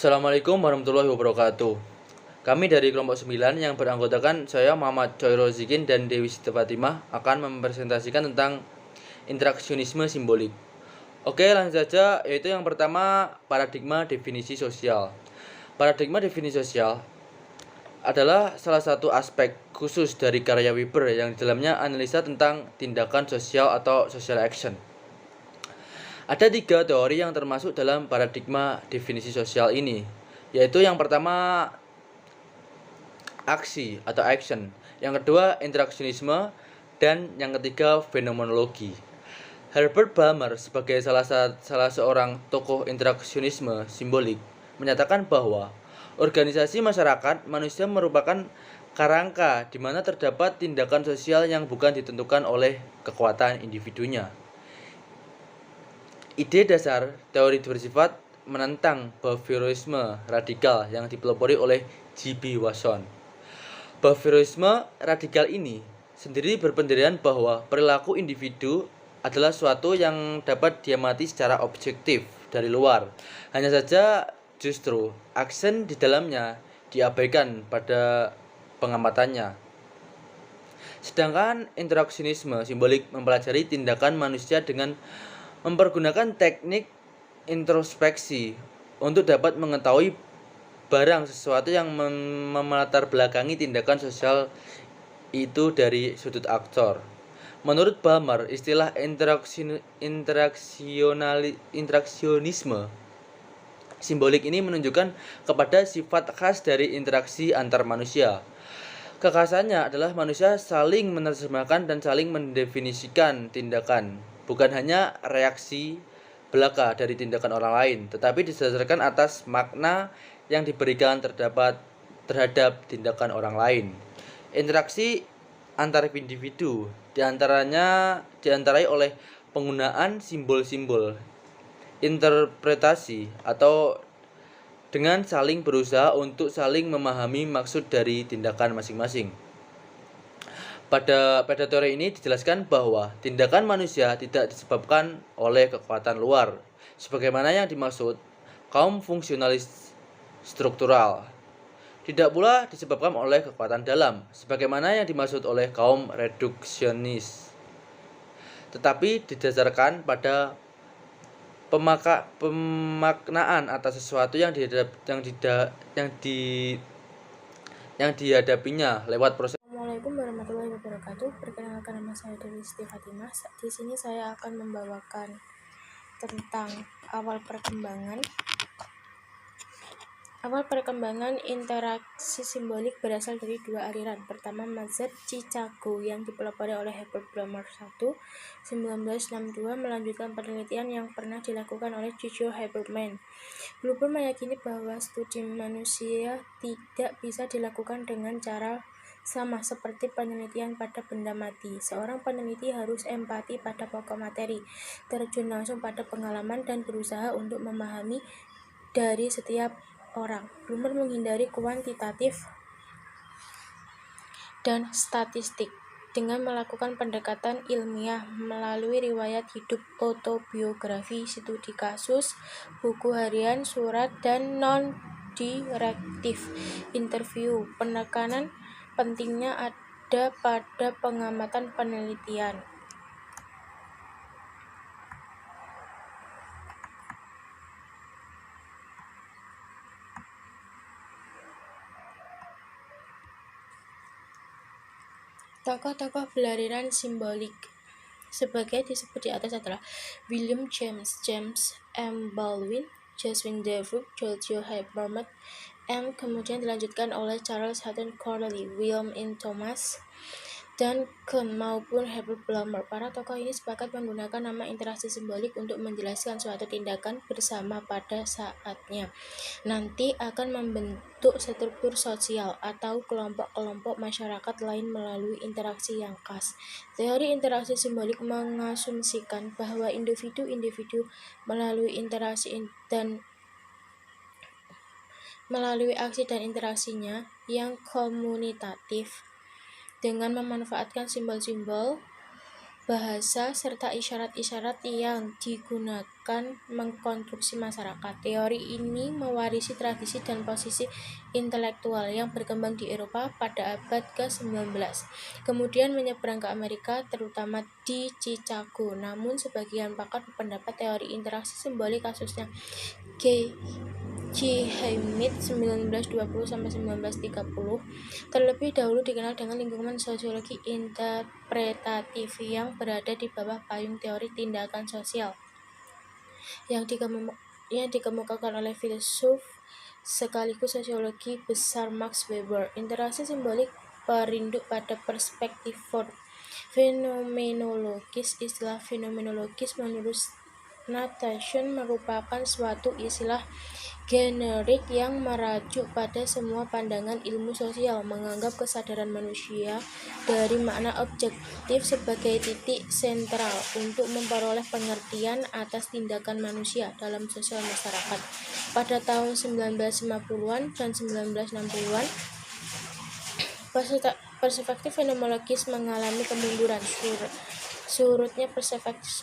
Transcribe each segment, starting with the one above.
Assalamualaikum warahmatullahi wabarakatuh. Kami dari kelompok 9 yang beranggotakan saya Muhammad Choi Rozikin dan Dewi Siti Fatimah akan mempresentasikan tentang interaksionisme simbolik. Oke, langsung saja, yaitu yang pertama paradigma definisi sosial. Paradigma definisi sosial adalah salah satu aspek khusus dari karya Weber yang di dalamnya analisa tentang tindakan sosial atau social action. Ada 3 teori yang termasuk dalam paradigma definisi sosial ini, yaitu yang pertama aksi atau action, yang kedua interaksionisme, dan yang ketiga fenomenologi. Herbert Balmer sebagai salah seorang tokoh interaksionisme simbolik menyatakan bahwa organisasi masyarakat manusia merupakan kerangka di mana terdapat tindakan sosial yang bukan ditentukan oleh kekuatan individunya. Ide dasar teori bersifat menentang behaviorisme radikal yang dipelopori oleh G.B. Wasson. Behaviorisme radikal ini sendiri berpendirian bahwa perilaku individu adalah suatu yang dapat diamati secara objektif dari luar. Hanya saja justru aksen di dalamnya diabaikan pada pengamatannya. Sedangkan interaksionisme simbolik mempelajari tindakan manusia dengan mempergunakan teknik introspeksi untuk dapat mengetahui barang sesuatu yang memelatar belakangi tindakan sosial itu dari sudut aktor. Menurut Balmer, istilah interaksionisme simbolik ini menunjukkan kepada sifat khas dari interaksi antar manusia. Kekhasannya adalah manusia saling menerjemahkan dan saling mendefinisikan tindakan, bukan hanya reaksi belaka dari tindakan orang lain, tetapi didasarkan atas makna yang diberikan terhadap tindakan orang lain. Interaksi antar individu diantarai oleh penggunaan simbol-simbol, interpretasi, atau dengan saling berusaha untuk saling memahami maksud dari tindakan masing-masing. Pada teori ini dijelaskan bahwa tindakan manusia tidak disebabkan oleh kekuatan luar, sebagaimana yang dimaksud kaum fungsionalis struktural. Tidak pula disebabkan oleh kekuatan dalam, sebagaimana yang dimaksud oleh kaum reduksionis, tetapi didasarkan pada pemaknaan atas sesuatu yang dihadapinya lewat proses. Assalamualaikum warahmatullahi wabarakatuh. Perkenalkan, nama saya Dewi Siti Fatimah. Di sini saya akan membawakan tentang awal perkembangan interaksi simbolik berasal dari 2 aliran. Pertama, mazhab Chicago yang dipelopori oleh Herbert Balmer I 1962 melanjutkan penelitian yang pernah dilakukan oleh Giorgio Herbermann. Balmer meyakini bahwa studi manusia tidak bisa dilakukan dengan cara sama seperti penelitian pada benda mati. Seorang peneliti harus empati pada pokok materi, terjun langsung pada pengalaman, dan berusaha untuk memahami dari setiap orang. Balmer menghindari kuantitatif dan statistik dengan melakukan pendekatan ilmiah melalui riwayat hidup, autobiografi, studi kasus, buku harian, surat, dan non-direktif interview. Penekanan pentingnya ada pada pengamatan penelitian. Tokoh-tokoh beraliran simbolik sebagai disebut di atas adalah William James, James M. Baldwin, Jaswin Devereux, Giorgio Herbermann, kemudian dilanjutkan oleh Charles Hutton Corley, William N. Thomas, dan Kuhn maupun Herbert Balmer. Para tokoh ini sepakat menggunakan nama interaksi simbolik untuk menjelaskan suatu tindakan bersama pada saatnya nanti akan membentuk struktur sosial atau kelompok-kelompok masyarakat lain melalui interaksi yang khas. Teori interaksi simbolik mengasumsikan bahwa individu-individu melalui aksi dan interaksinya yang komunitatif dengan memanfaatkan simbol-simbol bahasa, serta isyarat-isyarat yang digunakan mengkonstruksi masyarakat. Teori ini mewarisi tradisi dan posisi intelektual yang berkembang di Eropa pada abad ke-19, kemudian menyeberang ke Amerika, terutama di Chicago. Namun, sebagian pakar berpendapat teori interaksi simbolik, kasusnya G. Hammett 1920-1930, terlebih dahulu dikenal dengan lingkungan sosiologi interpretatif yang berada di bawah payung teori tindakan sosial yang dikemukakan oleh filsuf sekaligus sosiologi besar Max Weber. Interaksi simbolik berinduk pada perspektif fenomenologis. Istilah fenomenologis menurut Natation merupakan suatu istilah generik yang merujuk pada semua pandangan ilmu sosial, menganggap kesadaran manusia dari makna objektif sebagai titik sentral untuk memperoleh pengertian atas tindakan manusia dalam sosial masyarakat. Pada tahun 1950-an dan 1960-an, perspektif fenomenologis mengalami kemunduran. Surutnya perspektif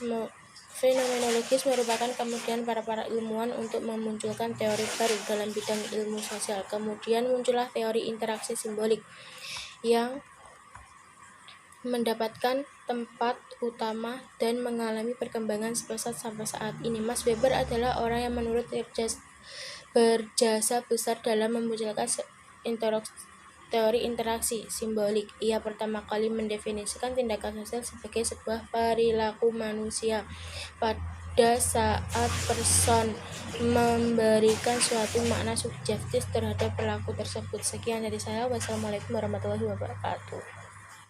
fenomenologis merupakan kemudian para ilmuwan untuk memunculkan teori baru dalam bidang ilmu sosial. Kemudian muncullah teori interaksi simbolik yang mendapatkan tempat utama dan mengalami perkembangan pesat sampai saat ini. Max Weber adalah orang yang menurut berjasa besar dalam memunculkan teori interaksi simbolik. Ia pertama kali mendefinisikan tindakan sosial sebagai sebuah perilaku manusia pada saat person memberikan suatu makna subjektif terhadap perilaku tersebut. Sekian dari saya. Wassalamualaikum warahmatullahi wabarakatuh.